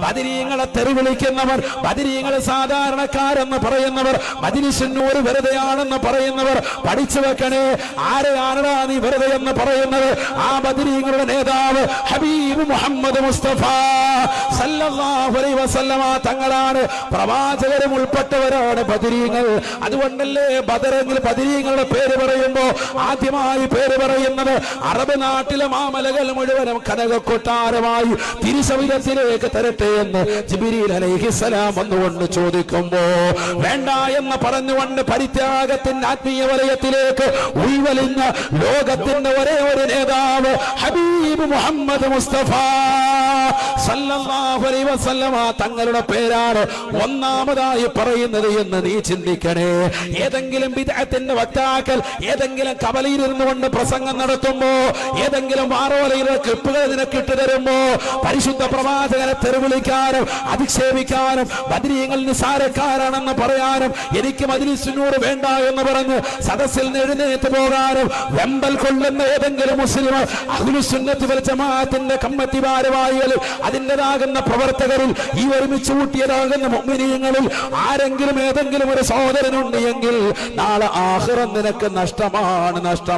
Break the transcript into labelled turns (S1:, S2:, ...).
S1: ബദരീങ്ങളെ തെറിവിളിക്കുന്നവർ, ബദരീങ്ങളെ സാധാരണക്കാരെന്ന് പറയുന്നവർ, മജ്‌ലിസുന്നൂർ വെറുതെയാണെന്ന് പറയുന്നവർ പഠിച്ചു വെക്കണേ. ആരെയാണടാ നീ വെറുതെ എന്ന് പറയുന്നത്? ആ ബദരീങ്ങളുടെ നേതാവ് ഹബീബ് മുഹമ്മദ് മുസ്തഫ സല്ലല്ലാഹു അലൈഹി വസല്ലമ തങ്ങളാണ്. പ്രവാചകരും ഉൾപ്പെട്ടവരാണ് ബദരീങ്ങൾ. അതുകൊണ്ടല്ലേ ബദറിൽ ബദരീങ്ങളുടെ പേര് പറയുമ്പോ ആദ്യമായി പേര് പറയുന്നത് അറബ് നാട്ടിലെ മാമലകൾ മുഴുവനും കനകക്കൊട്ടാരമായി തിരുശരീരത്തിലേക്ക് തരട്ടെ എന്ന് ജിബ്രീൽ അലൈഹിസ്സലാം വന്നുകൊണ്ട് ചോദിക്കുമ്പോ വേണ്ട എന്ന് പറഞ്ഞുകൊണ്ട് പരിത്യാഗത്തിന്റെ ആത്മീയ വലയത്തിലേക്ക് ഉൾവലിഞ്ഞ ലോകത്തിന്റെ ഒരേ ഒരു നേതാവ് ഹബീബ് മുഹമ്മദ് മുസ്തഫ സല്ലല്ലാഹു അലൈഹി വസല്ലമ തങ്ങളുടെ പേരാണ് ഒന്നാമതായി പറയുന്നത് എന്ന് നീ ചിന്തിക്കണേ. ഏതെങ്കിലും ബിദ്അത്തിന്റെ വക്താക്കൾ ഏതെങ്കിലും കവലയിൽ ഇരുന്നുകൊണ്ട് പ്രസംഗം നടത്തുമ്പോ, ഏതെങ്കിലും വാറോലയിലെ ക്ലിപ്പുകൾ നിനക്ക് ഇട്ടു തരുമ്പോ പരിശുദ്ധ പ്രവാചകനെ തെറിവിളിക്കാനും അധിക്ഷേപിക്കാനും ബദരീങ്ങൾ നിസാരക്കാരാണെന്ന് പറയാനും എനിക്ക് മജ്‌ലിസുന്നൂർ വേണ്ട എന്ന് പറഞ്ഞ് സദസ്സിൽ നിന്ന് എഴുന്നേറ്റ് പോകാനും വെമ്പൽ കൊള്ളുന്ന ഏതെങ്കിലും മുസ്ലിം അഹ്ലുസുന്നത്ത് വൽ ജമാഅത്തിന്റെ കമ്മിറ്റി ഭാരവാഹികളിൽ അതിൻ്റെതാകുന്ന പ്രവർത്തകരിൽ ഈ ഒരുമിച്ച് കൂട്ടിയതാകുന്ന മുഅ്മിനീങ്ങളിൽ ആരെങ്കിലും ഏതെങ്കിലും ഒരു സഹോദരനുണ്ട് എങ്കിൽ നാളെ ആഖിറം നിനക്ക് നഷ്ടമാണ്, നഷ്ടം.